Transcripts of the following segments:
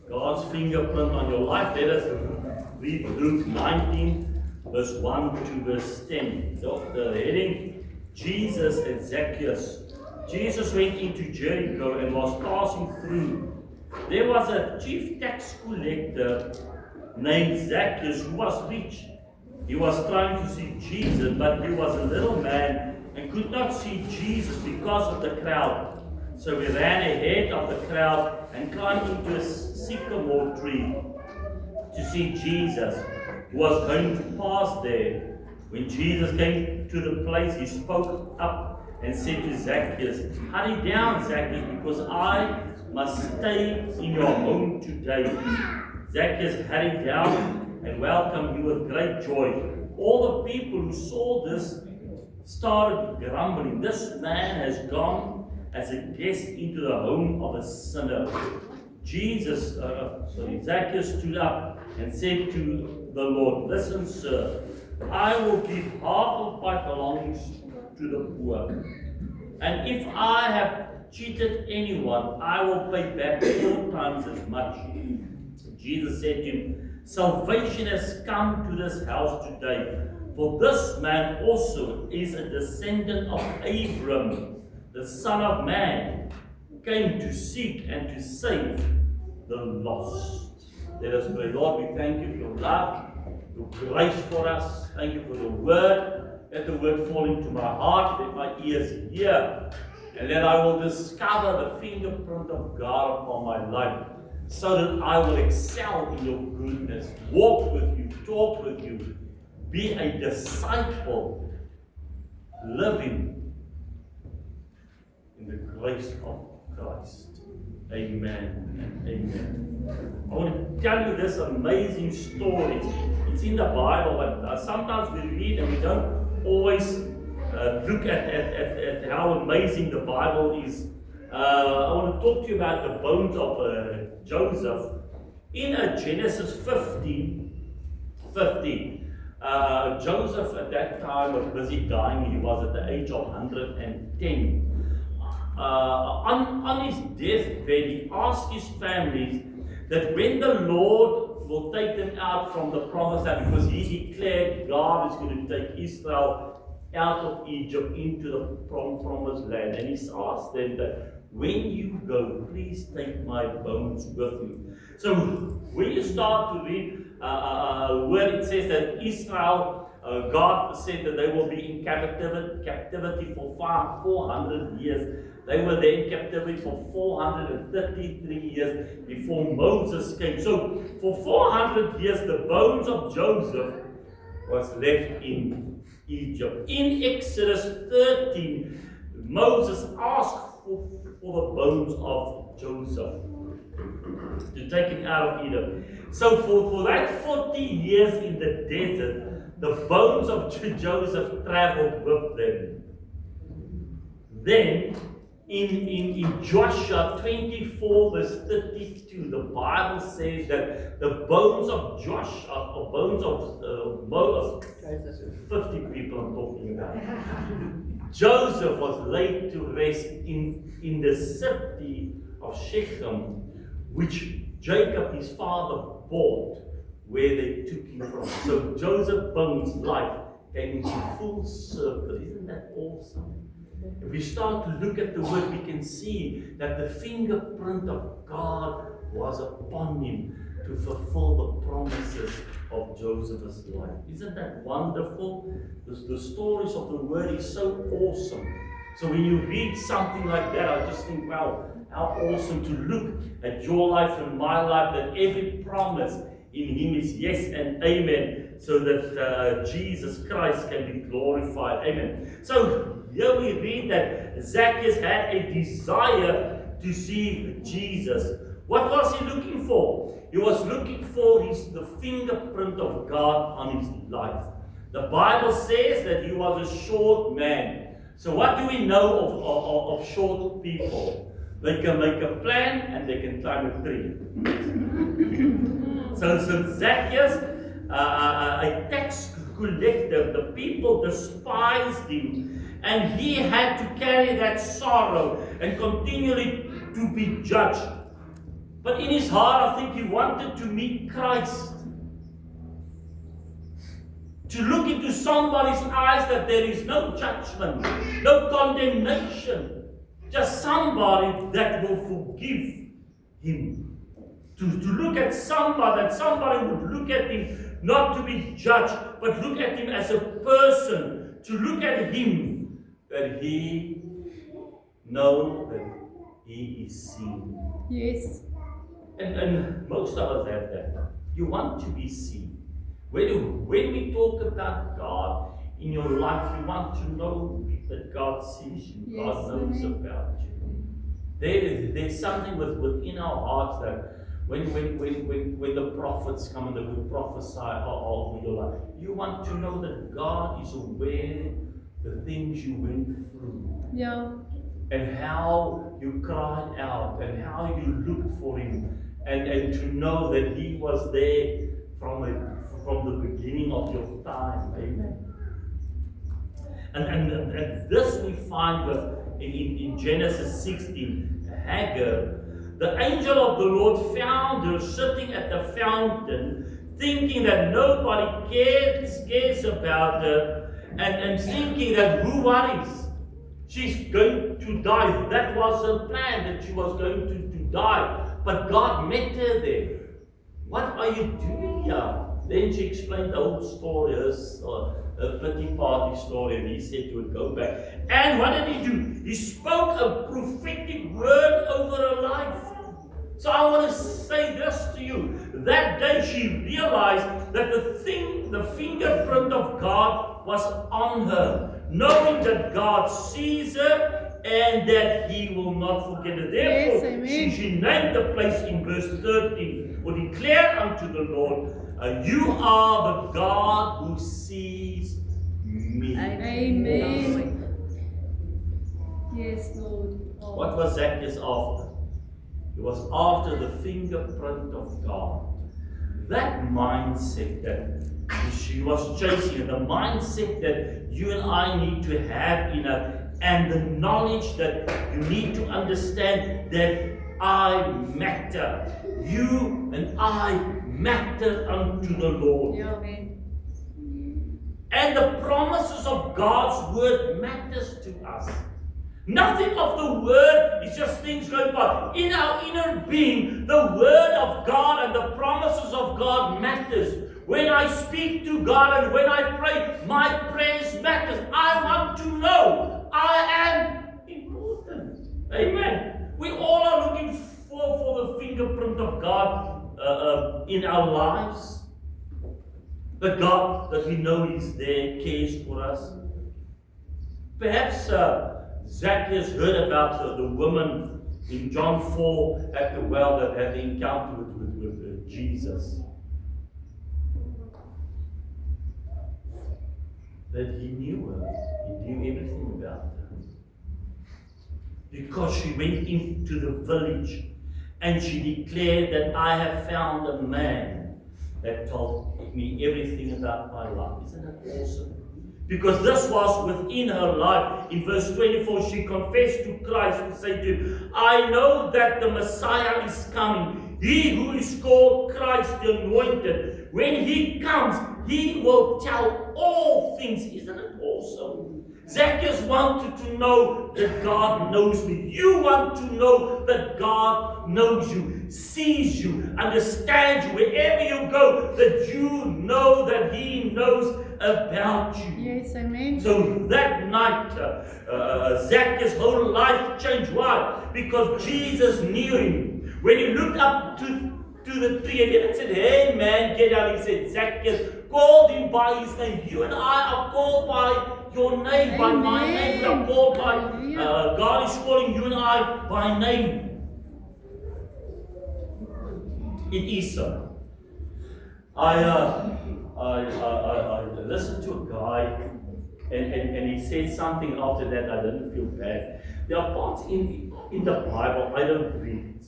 God's fingerprint on your life. Let us read Luke 19, verse 1 to verse 10. The heading, Jesus and Zacchaeus. Jesus went into Jericho and was passing through. There was a chief tax collector named Zacchaeus who was rich. He was trying to see Jesus, but he was a little man and could not see Jesus because of the crowd. So he ran ahead of the crowd and climbed into a sycamore tree to see Jesus, who was going to pass there. When Jesus came to the place, he spoke up and said to Zacchaeus, "Hurry down, Zacchaeus, because I must stay in your home today." Zacchaeus hurried down and welcomed him with great joy. All the people who saw this started grumbling, "This man has gone as a guest into the home of a sinner." Zacchaeus stood up and said to the Lord, "Listen, sir, I will give half of my belongings to the poor. And if I have cheated anyone, I will pay back 4 times as much." Jesus said to him, "Salvation has come to this house today, for this man also is a descendant of Abraham. The Son of Man came to seek and to save the lost." Let us pray. Lord, we thank you for your love, your grace for us. Thank you for the word. Let the word fall into my heart, let my ears hear, and that I will discover the fingerprint of God upon my life, so that I will excel in your goodness, walk with you, talk with you, be a disciple, living in the grace of Christ. Amen and amen. I want to tell you this amazing story. It's in the Bible, but sometimes we read and we don't always look at how amazing the Bible is. I want to talk to you about the bones of Joseph. In Genesis 15, Joseph at that time was busy dying. He was at the age of 110. On his deathbed, he asked his family that when the Lord will take them out from the promised land, because he declared God is going to take Israel out of Egypt into the promised land, and he's asked them that when you go, please take my bones with you. So when you start to read where it says that Israel, God said that they will be in captivity for 400 years. They were there in captivity for 433 years before Moses came. So for 400 years, the bones of Joseph was left in Egypt. In Exodus 13, Moses asked for the bones of Joseph to take it out of Egypt. So for that 40 years in the desert, the bones of Joseph traveled with them. Then in Joshua 24 verse 32, the Bible says that the bones of Joshua, or bones of Moses, 50 people I'm talking about, Joseph was laid to rest in the city of Shechem, which Jacob his father bought, where they took him from. So Joseph's bones life came into full circle. Isn't that awesome? If we start to look at the word, we can see that the fingerprint of God was upon him to fulfill the promises of Joseph's life. Isn't that wonderful? The stories of the word is so awesome. So when you read something like that, I just think, wow, how awesome to look at your life and my life, that every promise in him is yes and amen, so that Jesus Christ can be glorified. Amen. So here we read that Zacchaeus had a desire to see Jesus. What was he looking for? He was looking for the fingerprint of God on his life. The Bible says that he was a short man. So what do we know of short people? They can make a plan and they can climb a tree. So Zacchaeus, a tax collector, the people despised him, and he had to carry that sorrow and continually to be judged. But in his heart, I think he wanted to meet Christ. To look into somebody's eyes that there is no judgment, no condemnation. Just somebody that will forgive him. To look at somebody, that somebody would look at him not to be judged, but look at him as a person. To look at him that he knows that he is seen. Yes. And most of us have that. You want to be seen. When we talk about God in your life, you want to know that God sees you. Yes, God knows about you. There's something within our hearts that when the prophets come and they will prophesy over your life, you want to know that God is aware the things you went through. Yeah. And how you cried out and how you looked for him. And to know that he was there from the beginning of your time. Amen. And this we find in Genesis 16, Hagar, the angel of the Lord found her sitting at the fountain, thinking that nobody cares about her, and thinking that who worries? She's going to die. That was her plan, that she was going to die. But God met her there. What are you doing here? Then she explained the whole story, a pity party story, and he said to her, go back. And what did he do? He spoke a prophetic word over her life. So I want to say this to you. That day she realized that the fingerprint of God was on her, knowing that God sees her and that he will not forget her. Therefore, she named the place in verse 13, or declare unto the Lord, you are the God who sees me. Amen. Yes, Lord. Oh. What was Zacchaeus after? It was after the fingerprint of God. That mindset that she was chasing, the mindset that you and I need to have in us, and the knowledge that you need to understand that I matter. You and I matter unto the Lord. Yeah, amen. And the promises of God's word matters to us. Nothing of the word is just things going by. In our inner being, the word of God and the promises of God matters. When I speak to God and when I pray, my prayers matters. I want to know I am important. Amen. We all are looking for the fingerprint of God in our lives. The God that we know is there, cares for us. Perhaps Zacchaeus heard about the woman in John 4 at the well that had the encounter with Jesus. That he knew her. He knew everything about her. Because she went into the village and she declared that I have found a man that told me everything about my life. Isn't that awesome? Because this was within her life. In verse 24, she confessed to Christ and said to him, I know that the Messiah is coming. He who is called Christ the Anointed. When he comes, he will tell all things. Isn't it awesome? Zacchaeus wanted to know that God knows me. You want to know that God knows you, sees you, understands you. Wherever you go, that you know that he knows about you. Yes, amen. So that night, Zacchaeus' whole life changed. Why? Because Jesus knew him. When he looked up to the tree and he said, hey man, get down. He said, Zacchaeus, called him by his name. You and I are called by your name, by my name. We are called by, God is calling you and I by name. It is so. I listened to a guy and he said something after that. I didn't feel bad. There are parts in the Bible I don't read it.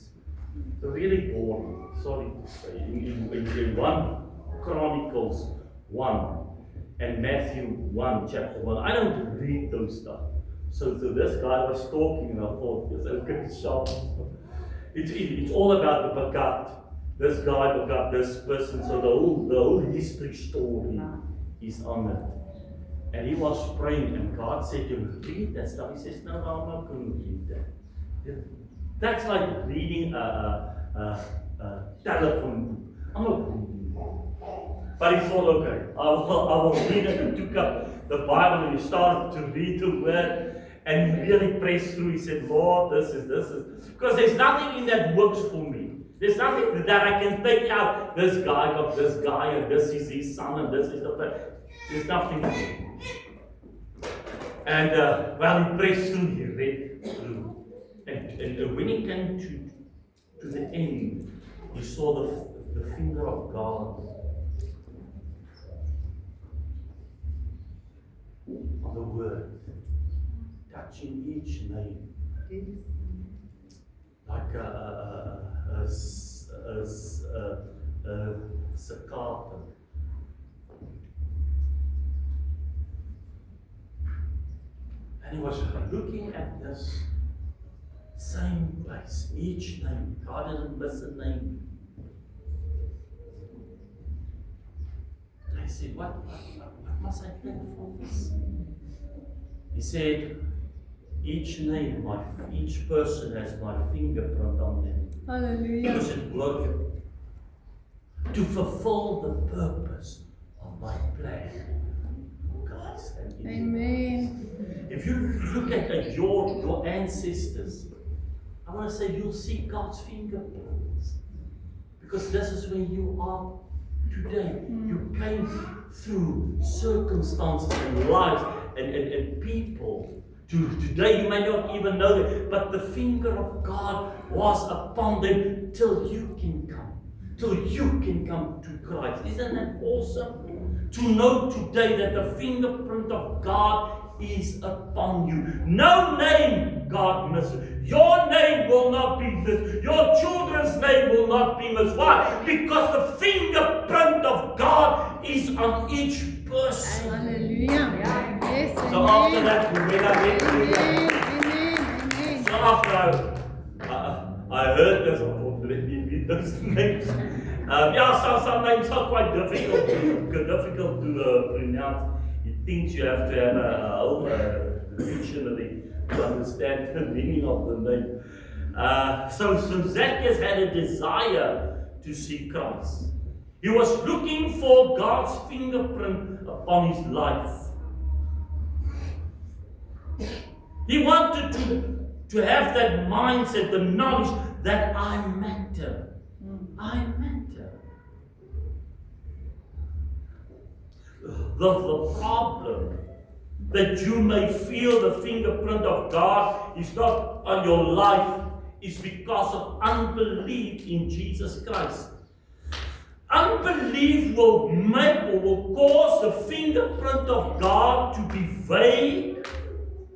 They're really boring. Sorry to say. In 1 Chronicles 1 and Matthew 1, chapter 1, I don't read those stuff. So this guy was talking and I thought, yes, okay, sharp. It's all about the begat. This guy begat this person, so the whole history story is on it. And he was praying, and God said to him, read that stuff. He says, no, I'm not going to read that. That's like reading a telephone. I'm not reading that. But he thought, okay, I will read it, and took up the Bible, and he started to read the word, and he really pressed through. He said, Lord, this is. Because there's nothing in that works for me. There's nothing that I can take out. This guy got this guy, and this is his son, and this is the. There's nothing. And while he pressed through, he read through. And when he came to the end, he saw the finger of God on the word, touching each name. Like a cicada. And he was looking at this same place, each name. God didn't miss a name. And I said, what must I do for this? He said, each name, each person has my fingerprint on them. Hallelujah. Because it worked to fulfill the purpose of my plan. Guys, and Amen. if you look at your ancestors, I want to say you'll see God's fingerprints. Because this is where you are today. You came through circumstances and lives and people. Today you may not even know it, but the finger of God was upon them till you can come. Till you can come to Christ. Isn't that awesome? To know today that the fingerprint of God is upon you. No name God misses. Your name will not be missed. Your children's name will not be missed. Why? Because the fingerprint of God is on each person. Hallelujah. Yes, So after that, when I went through Amen. so after I heard this, I thought, let me read those names. Some names are quite difficult to pronounce. It thinks you have to have a whole dictionary to understand the meaning of the name. So Zacchaeus had a desire to see Christ. He was looking for God's fingerprint upon his life. He wanted to have that mindset, the knowledge that I matter. I matter. The problem that you may feel the fingerprint of God is not on your life is because of unbelief in Jesus Christ. Unbelief will make or will cause the fingerprint of God to be vague,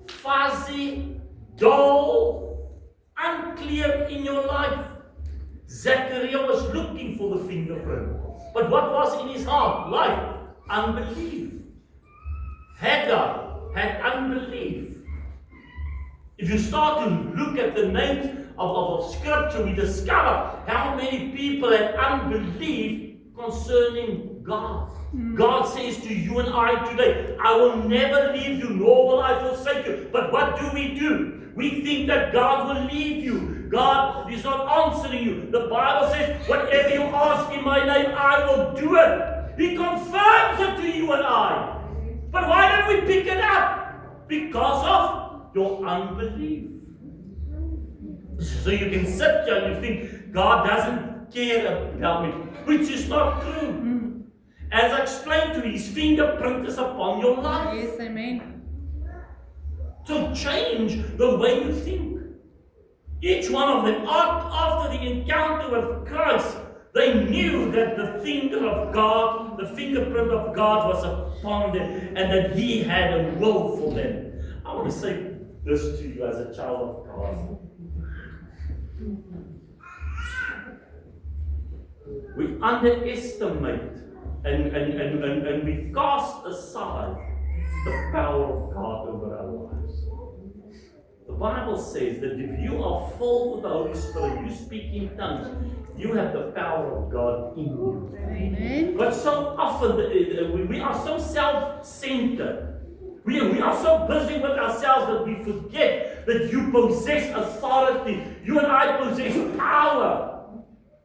fuzzy, dull, unclear in your life. Zechariah was looking for the fingerprint. But what was in his heart? Life. Unbelief. Hagar had unbelief. If you start to look at the names of Scripture, we discover how many people had unbelief concerning God. God says to you and I today, I will never leave you, nor will I forsake you. But what do? We think that God will leave you. God is not answering you. The Bible says, whatever you ask in my name, I will do it. He confirms it to you and I. But why don't we pick it up? Because of your unbelief. So you can sit here and you think, God doesn't care about me, which is not true. As I explained to you, his fingerprint is upon your life. Yes, amen. So change the way you think. Each one of them, after the encounter with Christ, they knew that the finger of God, the fingerprint of God was upon them and that he had a will for them. I want to say this to you as a child of God. We underestimate and we cast aside the power of God over our lives. The Bible says that if you are filled with the Holy Spirit, you speak in tongues, you have the power of God in you. Amen. But so often we are so self-centered. We are so busy with ourselves that we forget that you possess authority. You and I possess power.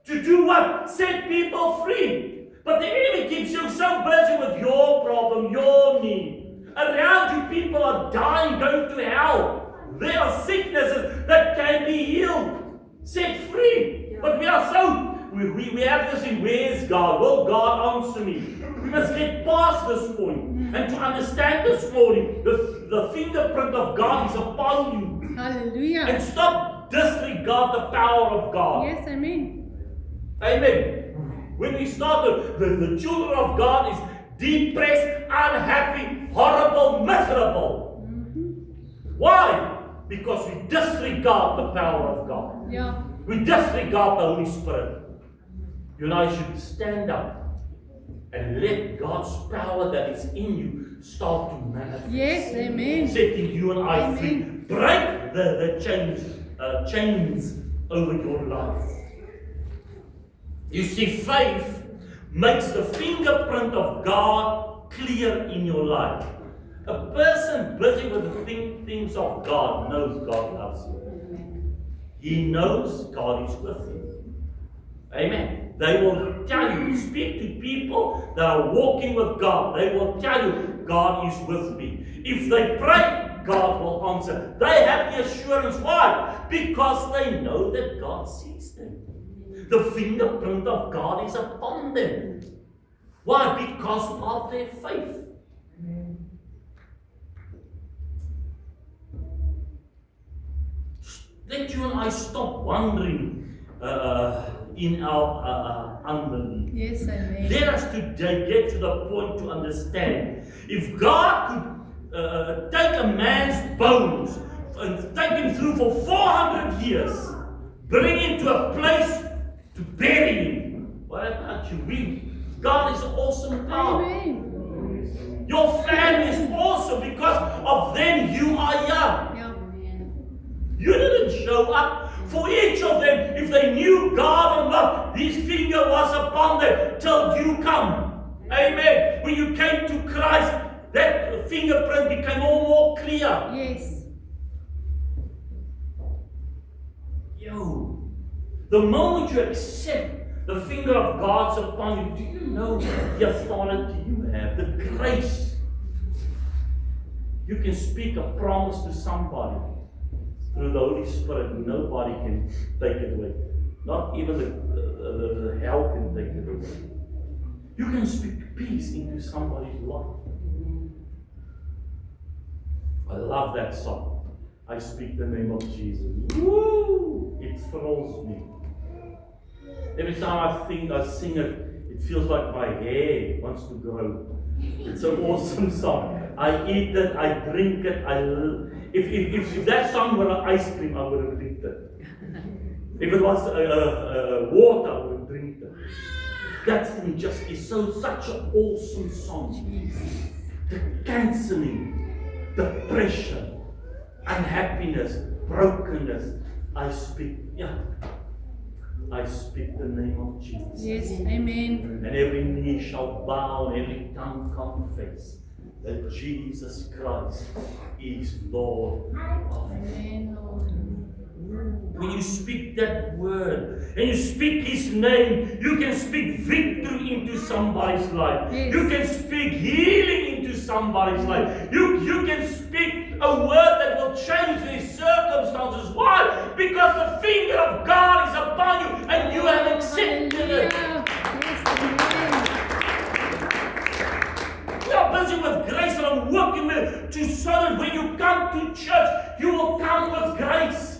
To do what? Set people free. But the enemy keeps you so busy with your problem, your need. Around you, people are dying, going to hell. There are sicknesses that can be healed, set free. But we are so, we have this in, where's God? Will God answer me? We must get past this point and to understand this morning, the fingerprint of God is upon you. Hallelujah. And stop disregard the power of God. Yes, amen. Amen. When we start, the children of God is depressed, unhappy, horrible, miserable. Why? Because we disregard the power of God. Yeah. We disregard the Holy Spirit. You and I should stand up and let God's power that is in you start to manifest. Yes, amen. Setting you and I free. Amen. Break the chains over your life. You see, faith makes the fingerprint of God clear in your life. A person busy with the things of God knows God loves you. He knows God is with him. Amen. They will tell you, speak to people that are walking with God. They will tell you, God is with me. If they pray, God will answer. They have the assurance. Why? Because they know that God sees them. The fingerprint of God is upon them. Why? Because of their faith. Let you and I stop wondering in our unbelief. Yes, amen. Let us today get to the point to understand. If God could take a man's bones and take him through for 400 years, bring him to a place to bury him, what about you? God is awesome power. Amen. Your family is awesome because of them you are young. Yeah. You didn't show up. For each of them, if they knew God or not, His finger was upon them till you come. Amen. When you came to Christ, that fingerprint became all more clear. Yes. The moment you accept the finger of God's upon you, do you know the authority you have, the grace? You can speak a promise to somebody through the Holy Spirit. Nobody can take it away. Not even the hell can take it away. You can speak peace into somebody's life. I love that song. I speak the name of Jesus. Woo! It thrills me. Every time I sing it, it feels like my hair wants to grow. It's an awesome song. I eat it, I drink it, if that song were an ice cream, I would have drinked it. If it was water, I would have drinked it. That thing just is such an awesome song. The cancelling, depression, unhappiness, brokenness. I speak the name of Jesus. Yes, amen. And every knee shall bow and every tongue confess that Jesus Christ is Lord of Amen, Lord. When you speak that word and you speak His name, you can speak victory into somebody's life. Yes. You can speak healing into somebody's life. You can speak a word that will change their circumstances. Why? Because the finger of God is upon you and you have accepted it. Hallelujah. Yes, We are busy with grace and I'm working with to so that when you come to church, you will come with grace.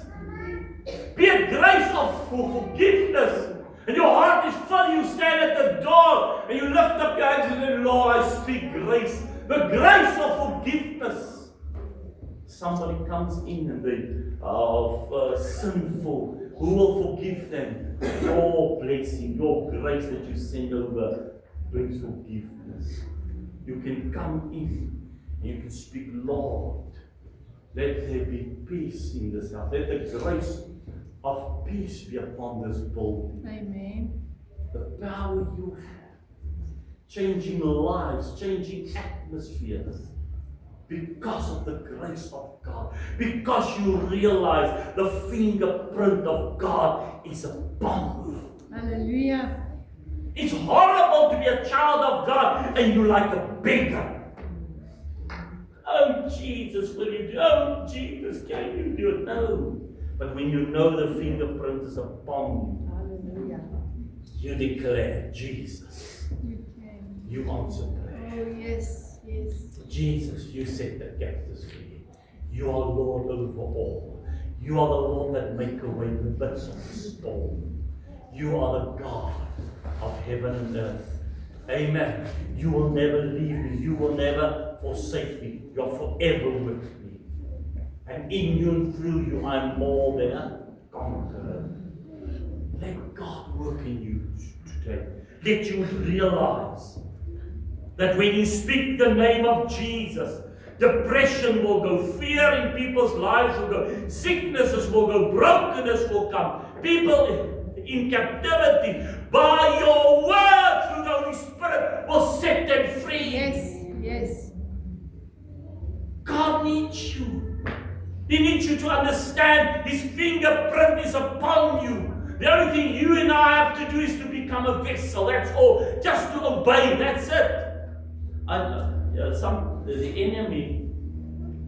Be a grace of forgiveness. And your heart is full, you stand at the door and you lift up your hands and say, Lord, I speak grace. The grace of forgiveness. Somebody comes in and they are sinful. Who will forgive them? Your blessing, your grace that you send over brings forgiveness. You can come in and you can speak, Lord, Let there be peace in this house. Let the grace of peace be upon this building. Amen. The power you have. Changing lives, changing atmospheres. Because of the grace of God. Because you realize the fingerprint of God is upon you. Hallelujah. It's horrible to be a child of God and you like a beggar. Oh, Jesus, will you do? Oh, Jesus, can you do it? No. But when you know the fingerprint is upon Hallelujah. you, you declare, Jesus, You can. you answer prayer. Oh, yes, yes. Jesus, you set the captives free. You are Lord over all. You are the Lord that make a way in the midst of the storm. You are the God of heaven and earth. Amen. You will never leave me. You will never forsake me. You are forever with me. And in you and through you, I am more than a conqueror. Let God work in you today. Let you realize that when you speak the name of Jesus, depression will go, fear in people's lives will go, sicknesses will go, brokenness will come, people in captivity, by your word through the Holy Spirit will set them free. Yes, yes. God needs you. He needs you to understand His fingerprint is upon you. The only thing you and I have to do is to become a vessel. That's all. Just to obey. That's it. The enemy,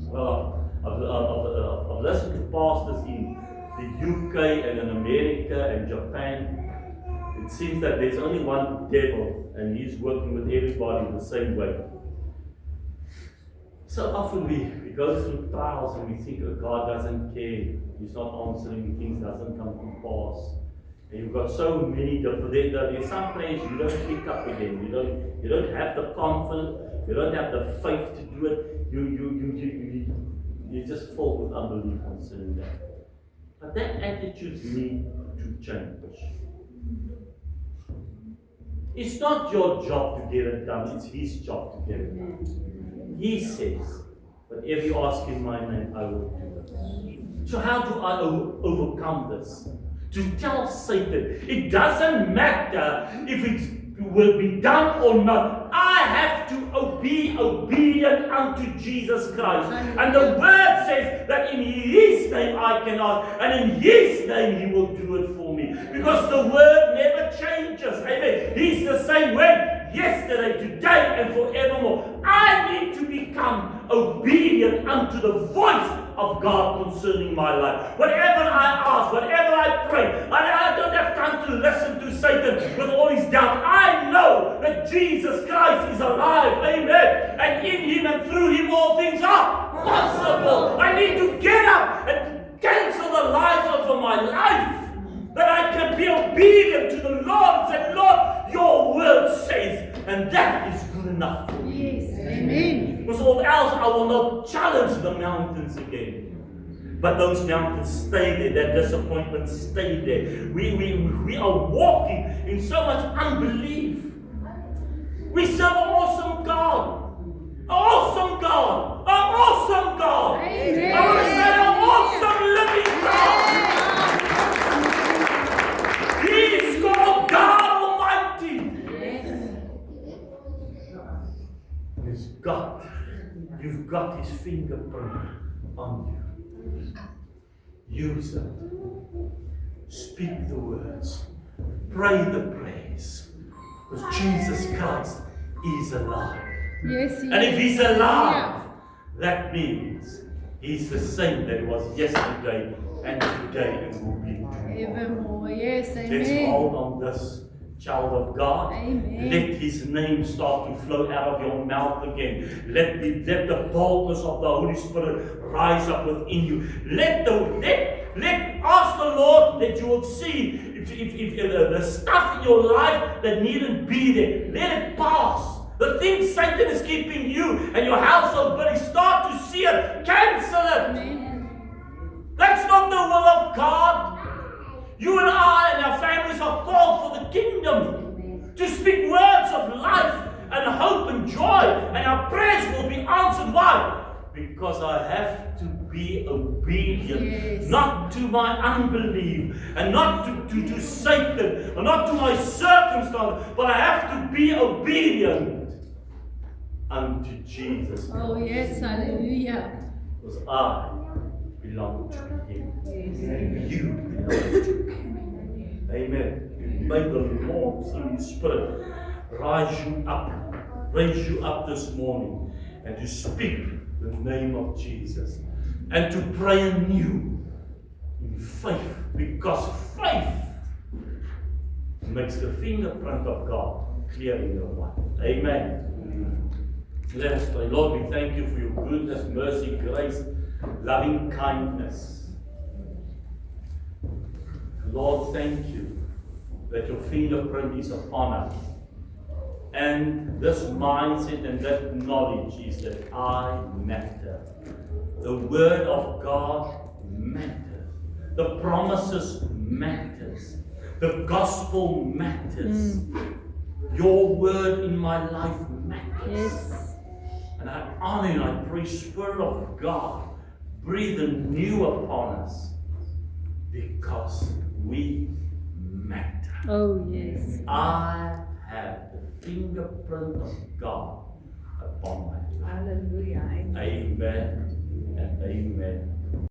well, I've listened to pastors in the UK and in America and Japan. It seems that there's only one devil and he's working with everybody the same way. So often we go through trials and we think, oh, God doesn't care. He's not answering, things doesn't come to pass. And you've got so many different, there's some prayers you don't pick up again. You don't have the confidence, you don't have the faith to do it. You're just full with unbelief concerning that. But that attitude needs to change. It's not your job to get it done, it's His job to get it done. He says, whatever you ask in my name, I will do it. So how do I overcome this? To tell Satan, it doesn't matter if it will be done or not. I have to be obedient unto Jesus Christ. And the word says that in His name I can ask, and in His name He will do it for me. Because the word never changes. Amen. He's the same way yesterday, today, and forevermore. I need to become obedient unto the voice of God concerning my life. Whatever I ask, whatever I pray, I don't have time to listen to Satan with all his doubt. I know that Jesus Christ is alive. Amen. And in Him and through Him all things are possible. I need to get up and cancel the lies over my life, that I can be obedient to the Lord and say, Lord, your word says, and that is good enough for me. Yes, amen. Because all else I will not challenge the mountains again. But those mountains stay there, that disappointment stay there. We are walking in so much unbelief. We serve an awesome God. An awesome God. An awesome God. Amen. I want to say an awesome living God. He is called God Almighty. You've got His fingerprint on you. Use it. Speak the words. Pray the prayers. Because Jesus Christ is alive. Yes, And if He's alive, that means He's the same that He was yesterday and today and will be tomorrow. evermore. Yes, Let's amen. hold on this, child of God. Amen. Let His name start to flow out of your mouth again. Let the boldness of the Holy Spirit rise up within you. Ask the Lord that you will see if the stuff in your life that needn't be there, let it pass. The things Satan is keeping you and your household busy, start to see it, cancel it. Amen. That's not the will of God. You and I and our families are called for the kingdom to speak words of life and hope and joy, and our prayers will be answered. Why? Because I have to be obedient, Yes. not to my unbelief, and not to Satan, or not to my circumstance, but I have to be obedient unto Jesus. Oh, yes. Hallelujah. Because I belong to Him. And you belong to Him. Amen. May the Lord through His Spirit raise you up this morning, and to speak the name of Jesus, and to pray anew in faith, because faith makes the fingerprint of God clear in your life. Amen. Let us pray. Lord, we thank you for your goodness, mercy, grace, loving kindness. Lord, thank you that your fingerprint is upon us. And this mindset and that knowledge is that I matter. The word of God matters. The promises matters. The gospel matters. Your word in my life matters. Yes. And I honor and I pray, Spirit of God, breathe anew upon us, because we matter. Oh, yes. I have the fingerprint of God upon my life. Hallelujah. Amen and amen.